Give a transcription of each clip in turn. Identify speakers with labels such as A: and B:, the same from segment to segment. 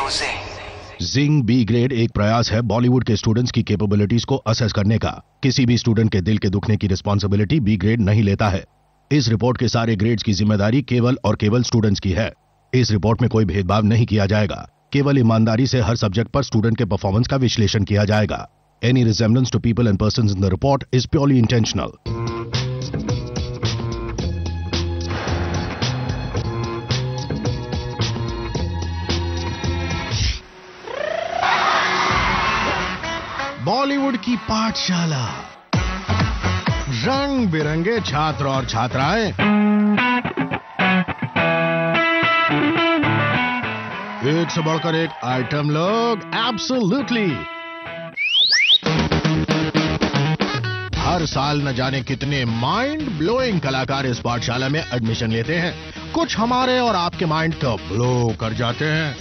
A: Radio
B: जिंग B grade एक प्रयास है बॉलीवुड के स्टूडेंट्स की कैपेबिलिटीज को असेस करने का। किसी भी स्टूडेंट के दिल के दुखने की रिस्पॉन्सिबिलिटी बी ग्रेड नहीं लेता है। इस रिपोर्ट के सारे ग्रेड्स की जिम्मेदारी केवल और केवल स्टूडेंट्स की है। इस रिपोर्ट में कोई भेदभाव नहीं किया जाएगा। केवल ईमानदारी से हर सब्जेक्ट पर स्टूडेंट के परफॉर्मेंस का विश्लेषण किया जाएगा। Any resemblance to people and persons in the report is purely intentional. Bollywood की पाठशाला, रंग बिरंगे छात्र और छात्राएं, एक से बढ़कर एक आइटम लोग, एब्सोल्युटली। हर साल न जाने कितने माइंड ब्लोइंग कलाकार इस पाठशाला में एडमिशन लेते हैं। कुछ हमारे और आपके माइंड को ब्लो कर जाते हैं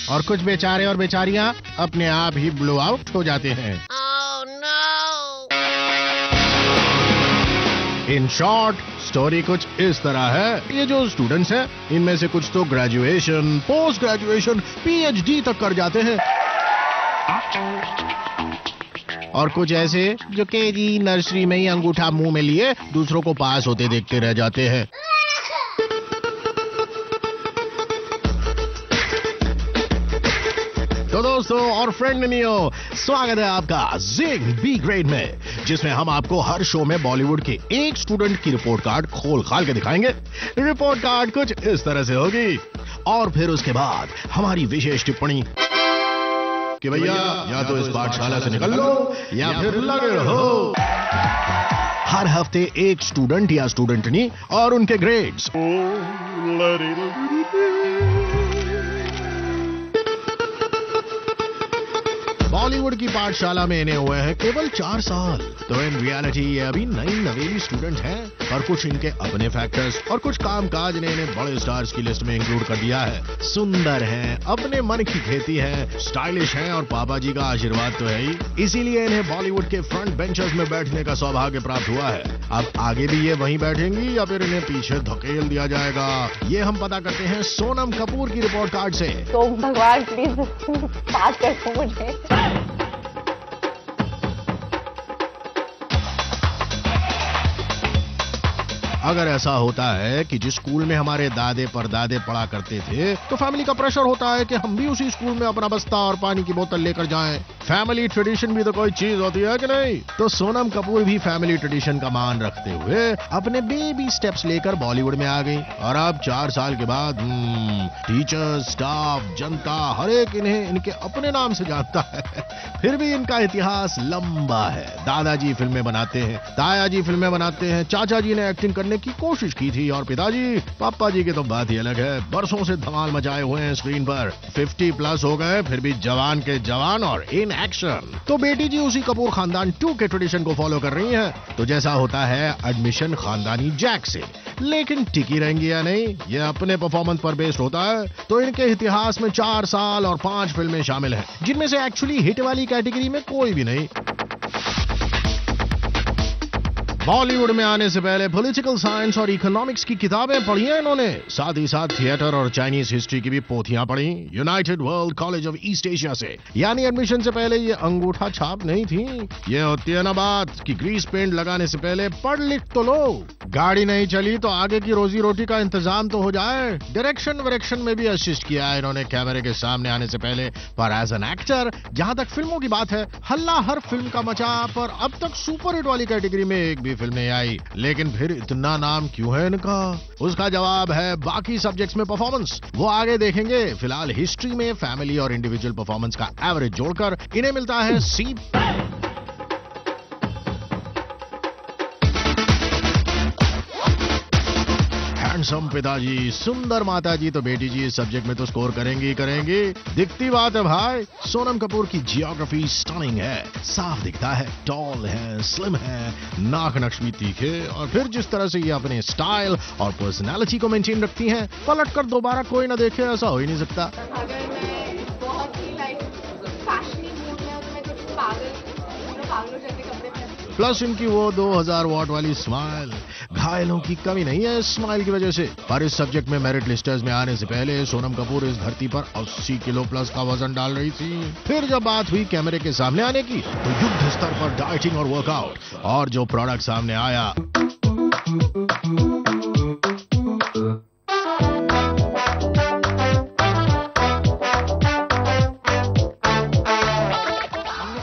B: और कुछ बेचारे और बेचारियां अपने आप ही ब्लो आउट हो जाते हैं।
C: Oh, no!
B: In short story कुछ इस तरह है। ये जो स्टूडेंट्स हैं, इनमें से कुछ तो ग्रेजुएशन, पोस्ट ग्रेजुएशन, पीएचडी तक कर जाते हैं और कुछ ऐसे जो केजी नर्सरी में ही अंगूठा मुंह में लिए दूसरों को पास होते देखते रह जाते हैं। तो दोस्तों और फ्रेंड नियो, स्वागत है आपका जिंग बी ग्रेड में, जिसमें हम आपको हर शो में बॉलीवुड के एक स्टूडेंट की रिपोर्ट कार्ड खोल खाल के दिखाएंगे। रिपोर्ट कार्ड कुछ इस तरह से होगी और फिर उसके बाद हमारी विशेष टिप्पणी कि भैया या तो इस पाठशाला से निकल लो या फिर लगे रहो। हर हफ्ते एक स्टूडेंट या स्टूडेंटनी और उनके ग्रेड्स। बॉलीवुड की पाठशाला में इन्हें हुए हैं केवल 4 साल, तो इन रियलिटी ये अभी नई नवेली स्टूडेंट हैं, पर कुछ इनके अपने फैक्टर्स और कुछ कामकाज ने इन्हें बड़े स्टार्स की लिस्ट में इंक्लूड कर दिया है। सुंदर हैं, अपने मन की खेती है, स्टाइलिश हैं और पापा जी का आशीर्वाद तो है ही, इसीलिए इन्हें बॉलीवुड के फ्रंट बेंचर्स में बैठने का सौभाग्य प्राप्त हुआ है। अब आगे भी ये वहीं बैठेंगी या फिर इन्हें पीछे धकेल दिया जाएगा, ये हम पता करते हैं सोनम कपूर की रिपोर्ट कार्ड से।
C: तो भगवान प्लीज पास कर दो मुझे।
B: अगर ऐसा होता है कि जिस स्कूल में हमारे दादे परदादे पढ़ा करते थे, तो फैमिली का प्रेशर होता है कि हम भी उसी स्कूल में अपना बस्ता और पानी की बोतल लेकर जाएं। फैमिली ट्रेडिशन भी तो कोई चीज होती है कि नहीं? तो सोनम कपूर भी फैमिली ट्रेडिशन का मान रखते हुए अपने बेबी स्टेप्स लेकर बॉलीवुड में आ गई और अब 4 साल के बाद टीचर्स, स्टाफ, जनता हर एक इन्हें इनके अपने नाम से जानता है। फिर भी इनका इतिहास लंबा है। दादाजी फिल्में बनाते हैं, ताया जी फिल्में बनाते हैं, चाचा जी ने एक्टिंग करने की कोशिश की थी और पिताजी, पापा जी की तो बात ही अलग है, बरसों से धमाल मचाए हुए हैं स्क्रीन पर। 50 प्लस हो गए फिर भी जवान के जवान और इन एक्शन। तो बेटी जी उसी कपूर खानदान 2 के ट्रेडिशन को फॉलो कर रही हैं। तो जैसा होता है एडमिशन खानदानी जैक से, लेकिन टिकी रहेंगी या नहीं ये अपने परफॉर्मेंस पर बेस्ड होता है। तो इनके इतिहास में 4 साल और 5 फिल्में शामिल हैं, जिनमें से एक्चुअली हिट वाली कैटेगरी में कोई भी नहीं। बॉलीवुड में आने से पहले पॉलिटिकल साइंस और इकोनॉमिक्स की किताबें पढ़ी हैं इन्होंने, साथ ही साथ थिएटर और चाइनीज हिस्ट्री की भी पोथियां पढ़ी United world college of east Asia से। यानी एडमिशन से पहले ये अंगूठा छाप नहीं थी। ये होती है ना बात कि ग्रीस पेंट लगाने से पहले पढ़ लिख तो लो। गाड़ी नहीं चली तो आगे की रोजी रोटी का इंतजाम तो हो जाए। डायरेक्शन वायरेक्शन में भी असिस्ट किया है इन्होंने कैमरे के सामने आने से पहले। पर एज एन एक्टर, जहां तक फिल्मों की बात है, हल्ला हर फिल्म का मचा, पर अब तक सुपर हिट वाली कैटेगरी में एक भी फिल्म नहीं आई। लेकिन फिर इतना नाम क्यों है इनका? उसका जवाब है बाकी सब्जेक्ट्स में परफॉर्मेंस, वो आगे देखेंगे। फिलहाल हिस्ट्री में फैमिली और इंडिविजुअल परफॉर्मेंस का एवरेज जोड़कर इन्हें मिलता है C। हैंडसम पिताजी, सुंदर माताजी, तो बेटी जी इस सब्जेक्ट में तो स्कोर करेंगी करेंगी। दिखती बात है भाई, सोनम कपूर की जियोग्राफी स्टनिंग है, साफ दिखता है, टॉल है, स्लिम है, नाक नक्श भी तीखे, और फिर जिस तरह से ये अपने स्टाइल और पर्सनालिटी को मेंटेन रखती हैं, पलट कर दोबारा कोई ना देखे ऐसा हो ही नहीं सकता।
C: अगर मैं बहुत ही लाइक फैशनी मूड में तो मैं कुछ पागलों जैसे कपड़े पहनती हूँ।
B: प्लस इनकी वो 2000 वॉट वाली स्माइल, घायलों की कमी नहीं है इस स्माइल की वजह से। पर इस सब्जेक्ट में मेरिट लिस्टर्स में आने से पहले सोनम कपूर इस धरती पर 80 किलो प्लस का वजन डाल रही थी। फिर जब बात हुई कैमरे के सामने आने की तो युद्ध स्तर पर डाइटिंग और वर्कआउट और जो प्रोडक्ट सामने आया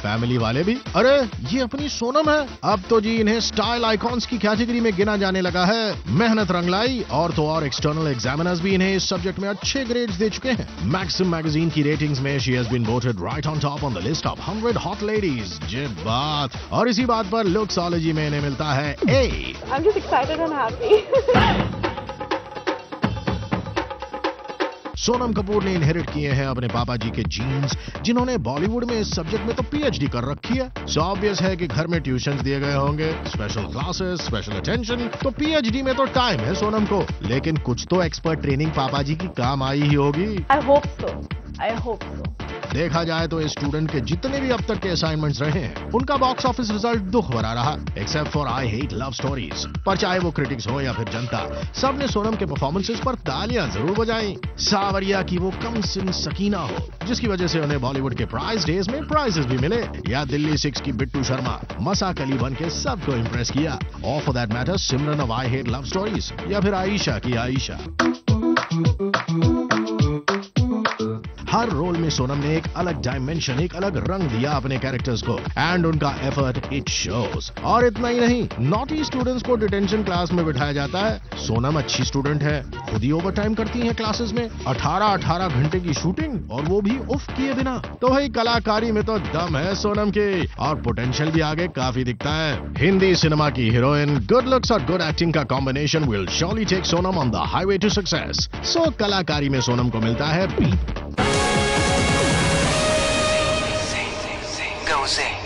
B: फैमिली वाले भी अरे ये अपनी सोनम है। अब तो जी इन्हें स्टाइल आइकॉन्स की कैटेगरी में गिना जाने लगा है। मेहनत रंग लाई और तो और एक्सटर्नल एग्जामिनर्स भी इन्हें इस सब्जेक्ट में अच्छे ग्रेड्स दे चुके हैं। मैक्सिम मैगजीन की रेटिंग्स में she has been voted right on top on the list of 100 hot ladies. जे बात। और इसी बात पर लुक्सोलॉजी में इन्हें मिलता है ए।
C: I'm just excited and happy.
B: Sonam Kapoor ने इनहेरिट किए हैं अपने पापा जी के जीन्स, जिन्होंने बॉलीवुड में इस सब्जेक्ट में तो पीएचडी कर रखी है। सो ऑब्वियस है कि घर में ट्यूशंस दिए गए होंगे, स्पेशल क्लासेस, स्पेशल अटेंशन। तो पीएचडी में तो टाइम है सोनम को, लेकिन कुछ तो एक्सपर्ट ट्रेनिंग पापा जी की काम आई ही होगी।
C: I hope so. I hope so.
B: देखा जाए तो इस स्टूडेंट के जितने भी अब तक के असाइनमेंट्स रहे हैं उनका बॉक्स ऑफिस रिजल्ट दुख भरा रहा, except for I hate love stories. पर चाहे वो क्रिटिक्स हो या फिर जनता, सबने सोनम के परफॉर्मेंसेस पर तालियां जरूर बजाई। सावरिया की वो कम सिन सकीना हो जिसकी वजह से उन्हें बॉलीवुड के प्राइज डेज में प्राइजेस भी मिले, या दिल्ली 6 की बिट्टू शर्मा मसाक अली बन के सबको इम्प्रेस किया, और for that matter Simran of I hate love stories, या फिर आयशा की आयशा। हर रोल में सोनम ने एक अलग डायमेंशन, एक अलग रंग दिया अपने कैरेक्टर्स को, एंड उनका एफर्ट इट शोज। और इतना ही नहीं, नॉटी स्टूडेंट्स को डिटेंशन क्लास में बिठाया जाता है। सोनम अच्छी स्टूडेंट है, खुद ही ओवर टाइम करती हैं क्लासेस में, 18 घंटे की शूटिंग, और वो भी उफ किए बिना। तो भाई कलाकारी में तो दम है सोनम के, और पोटेंशियल भी आगे काफी दिखता है। हिंदी सिनेमा की हीरोइन, गुड लुक्स और गुड एक्टिंग का combination will surely take Sonam on the highway to success. So कलाकारी में सोनम को मिलता है बी।
A: Go Zing.